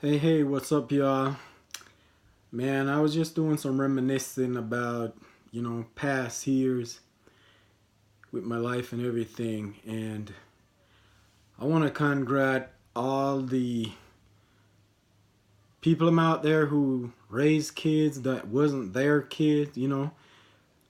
Hey, what's up, y'all? Man, I was just doing some reminiscing about, past years with my life and everything. And I want to congrat all the people out there who raised kids that wasn't their kids,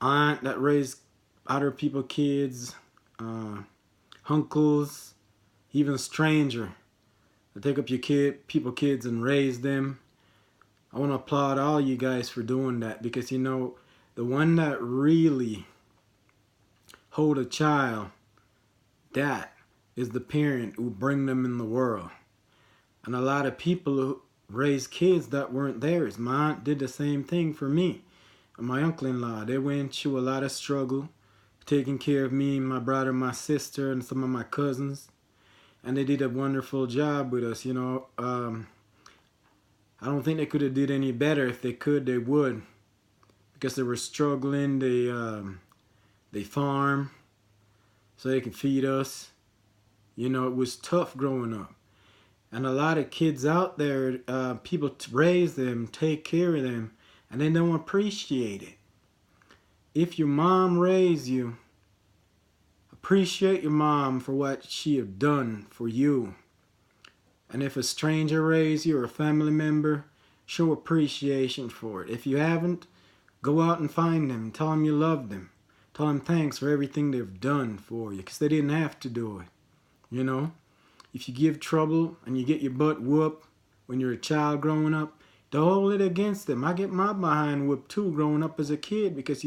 aunt that raised other people kids, uh, uncles, even stranger that take up your people kids and raise them. I want to applaud all you guys for doing that because the one that really hold a child, that is the parent who bring them in the world. And a lot of people who raise kids that weren't theirs. My aunt did the same thing for me. And my uncle-in-law, they went through a lot of struggle taking care of me, my brother, my sister, and some of my cousins. And they did a wonderful job with us. I don't think they could have did any better. If they could, they would, because they were struggling. They farm so they could feed us. It was tough growing up, and a lot of kids out there, people raise them, take care of them, and they don't appreciate it. If your mom raised you, appreciate your mom for what she have done for you. And if a stranger raised you or a family member, show appreciation for it. If you haven't, go out and find them. Tell them you love them. Tell them thanks for everything they've done for you, because they didn't have to do it. If you give trouble and you get your butt whooped when you're a child growing up, don't hold it against them. I get my behind whooped too growing up as a kid, because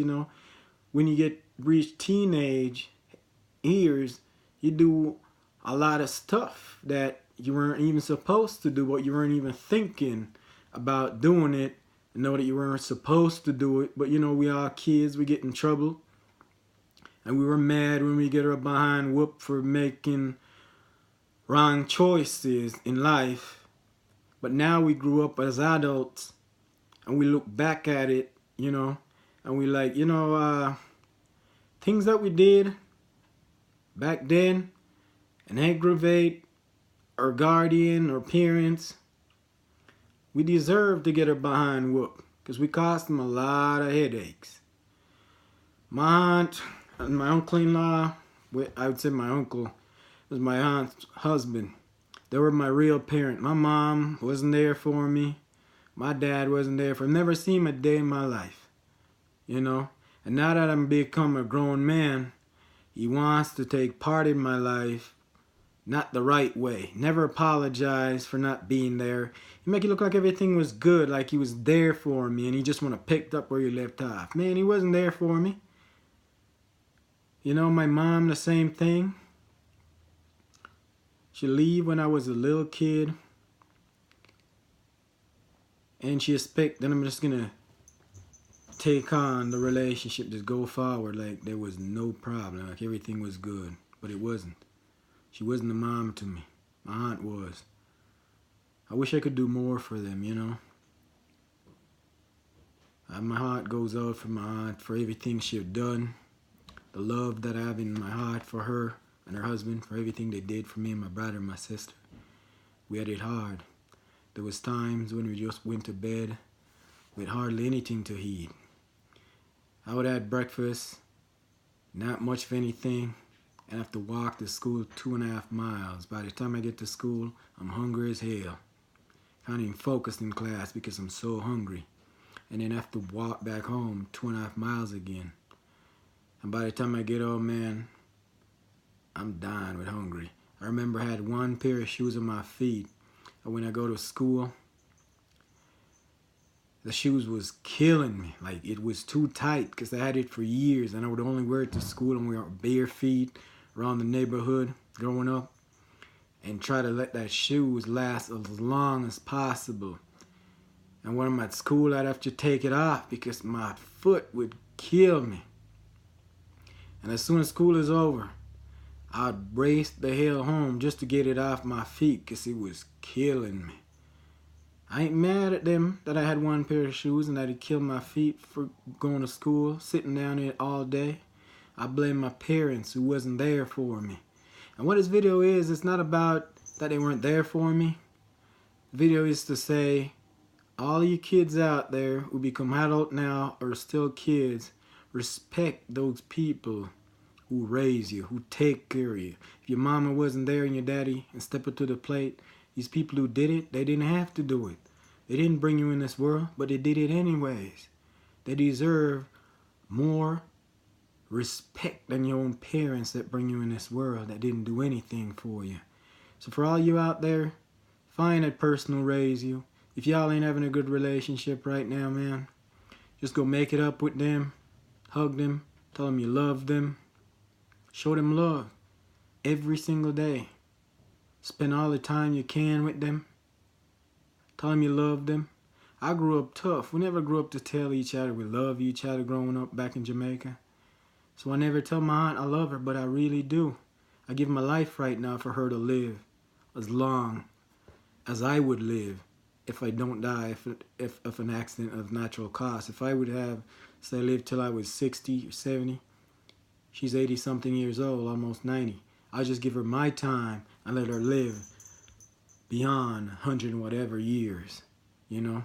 when you reach teenage years, you do a lot of stuff that you weren't even supposed to do, but you weren't even thinking about doing it, and know that you weren't supposed to do it. But we are kids, we get in trouble, and we were mad when we get our behind whooped for making wrong choices in life. But now we grew up as adults, and we look back at it, and we like, things that we did back then and aggravate our guardian or parents, we deserve to get our behind whooped, because we cost them a lot of headaches. My aunt and my uncle-in-law, I would say my uncle was my aunt's husband. They were my real parent. My mom wasn't there for me. My dad wasn't there for me. Never seen him a day in my life. And now that I'm become a grown man, he wants to take part in my life, not the right way. Never apologize for not being there. He make it look like everything was good, like he was there for me, and he just want to pick up where you left off. Man, he wasn't there for me. My mom, the same thing. She leave when I was a little kid, and she expect that I'm just gonna take on the relationship, just go forward like there was no problem, like everything was good. But it wasn't. She wasn't a mom to me. My aunt was. I wish I could do more for them, My heart goes out for my aunt, for everything she had done. The love that I have in my heart for her and her husband, for everything they did for me and my brother and my sister. We had it hard. There was times when we just went to bed with hardly anything to eat. I would have breakfast, not much of anything, and have to walk to school 2.5 miles. By the time I get to school, I'm hungry as hell. Can't even focus in class because I'm so hungry. And then have to walk back home 2.5 miles again. And by the time I get home, man, I'm dying with hungry. I remember I had one pair of shoes on my feet. And when I go to school, the shoes was killing me. Like, it was too tight, because I had it for years, and I would only wear it to school and wear bare feet around the neighborhood growing up, and try to let that shoes last as long as possible. And when I'm at school, I'd have to take it off because my foot would kill me. And as soon as school is over, I'd race the hell home just to get it off my feet, because it was killing me. I ain't mad at them that I had one pair of shoes and that it killed my feet for going to school, sitting down there all day. I blame my parents who wasn't there for me. And what this video is, it's not about that they weren't there for me. The video is to say, all you kids out there who become adult now or still kids, respect those people who raise you, who take care of you. If your mama wasn't there and your daddy and step up to the plate, these people who did it, they didn't have to do it. They didn't bring you in this world, but they did it anyways. They deserve more respect than your own parents that bring you in this world that didn't do anything for you. So for all you out there, find that person who raised you. If y'all ain't having a good relationship right now, man, just go make it up with them. Hug them. Tell them you love them. Show them love every single day. Spend all the time you can with them. Tell them you love them. I grew up tough. We never grew up to tell each other we love each other growing up back in Jamaica. So I never tell my aunt I love her, but I really do. I give my life right now for her to live as long as I would live if I don't die, if an accident of natural cause. If I would have, say, lived till I was 60 or 70, she's 80 something years old, almost 90. I'll just give her my time and let her live beyond 100 and whatever years, you know?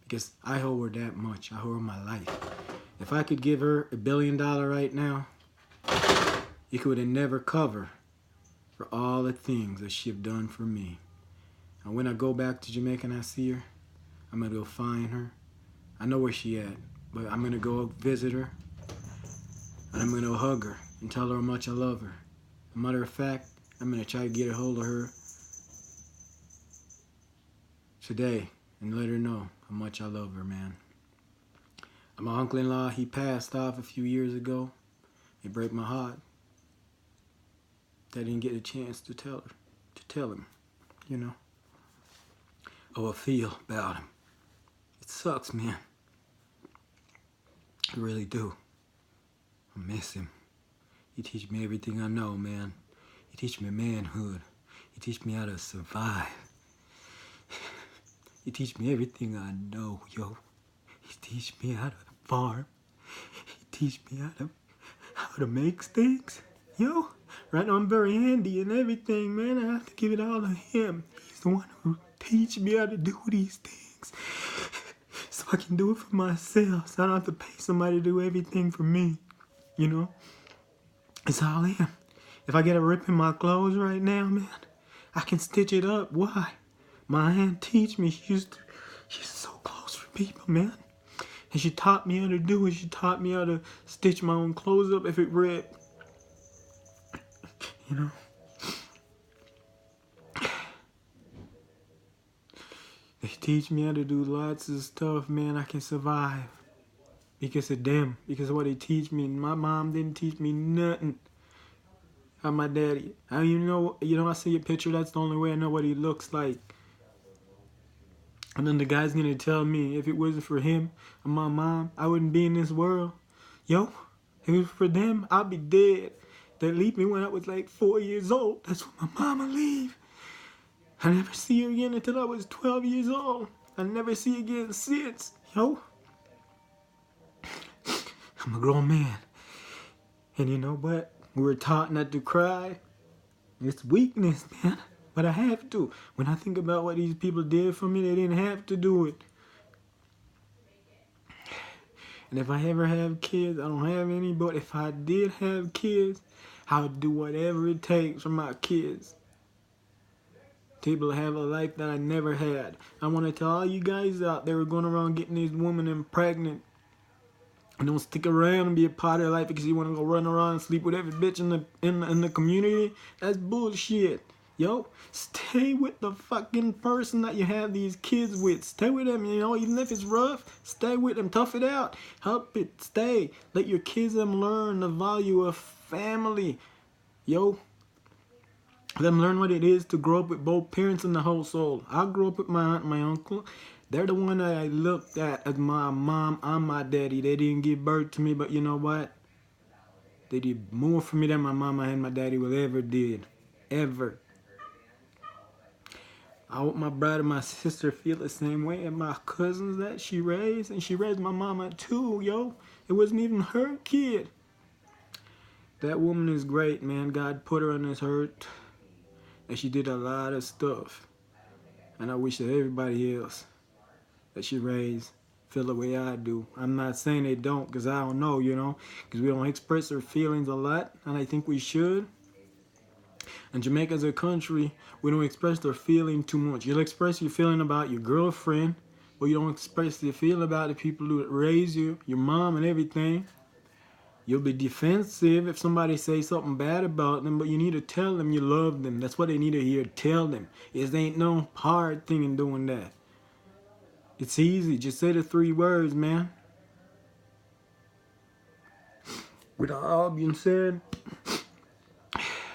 Because I owe her that much. I owe her my life. If I could give her $1 billion right now, it could have never cover for all the things that she've done for me. And when I go back to Jamaica and I see her, I'm going to go find her. I know where she at, but I'm going to go visit her. And I'm going to hug her and tell her how much I love her. As a matter of fact, I'm going to try to get a hold of her today and let her know how much I love her, man. And my uncle-in-law, he passed off a few years ago. It broke my heart that I didn't get a chance to tell him, you know, how I feel about him. It sucks, man. I really do. I miss him. He teach me everything I know, man. He teach me manhood. He teach me how to survive. He teach me everything I know, yo. He teach me how to farm. He teach me how to make things, yo. Right now I'm very handy and everything, man. I have to give it all to him. He's the one who teach me how to do these things, so I can do it for myself. So I don't have to pay somebody to do everything for me, you know. It's all him. If I get a rip in my clothes right now, man, I can stitch it up. Why? My aunt teach me. She's so close for people, man. And she taught me how to do it. She taught me how to stitch my own clothes up if it ripped. You know? They teach me how to do lots of stuff, man. I can survive. Because of them. Because of what they teach me. My mom didn't teach me nothing. How my daddy. You know, I see a picture. That's the only way I know what he looks like. And then the guy's gonna tell me if it wasn't for him and my mom, I wouldn't be in this world. Yo, if it was for them, I'd be dead. They leave me when I was like 4 years old. That's when my mama leave. I never see her again until I was 12 years old. I never see her again since. Yo, I'm a grown man. And you know what? We were taught not to cry. It's weakness, man. But I have to. When I think about what these people did for me, they didn't have to do it. And if I ever have kids, I don't have any, but if I did have kids, I would do whatever it takes for my kids to be able to have a life that I never had. I want to tell all you guys out there who are going around getting these women pregnant, and don't stick around and be a part of their life because you want to go run around and sleep with every bitch in the community. That's bullshit. Yo, stay with the fucking person that you have these kids with. Stay with them, you know, even if it's rough, stay with them, tough it out, help it, stay. Let your kids learn the value of family. Yo, let them learn what it is to grow up with both parents in the household. I grew up with my aunt and my uncle. They're the one that I looked at as my mom and my daddy. They didn't give birth to me, but you know what? They did more for me than my mama and my daddy will ever did. Ever. I hope my brother and my sister feel the same way, and my cousins that she raised. And she raised my mama too, yo. It wasn't even her kid. That woman is great, man. God put her on this earth. And she did a lot of stuff. And I wish that everybody else that you raise feel the way I do. I'm not saying they don't, because I don't know, you know, because we don't express our feelings a lot, and I think we should. And Jamaica as a country, we don't express our feeling too much. You'll express your feeling about your girlfriend, but you don't express your feeling about the people who raise you, your mom and everything. You'll be defensive if somebody says something bad about them, but you need to tell them you love them. That's what they need to hear. Tell them. There ain't no hard thing in doing that. It's easy. Just say the 3 words, man. With all being said,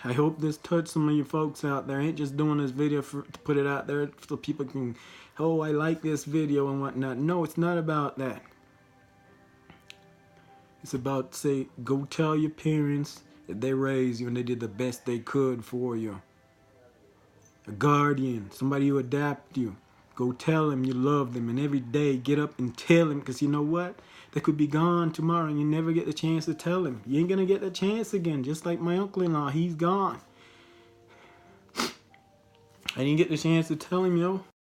I hope this touched some of you folks out there. I ain't just doing this video to put it out there so people can, oh, I like this video and whatnot. No, it's not about that. It's about, say, go tell your parents that they raised you and they did the best they could for you. A guardian, somebody who adopted you. Go tell them you love them, and every day get up and tell them, because you know what? They could be gone tomorrow and you never get the chance to tell them. You ain't going to get the chance again, just like my uncle-in-law. He's gone. I didn't get the chance to tell him, yo.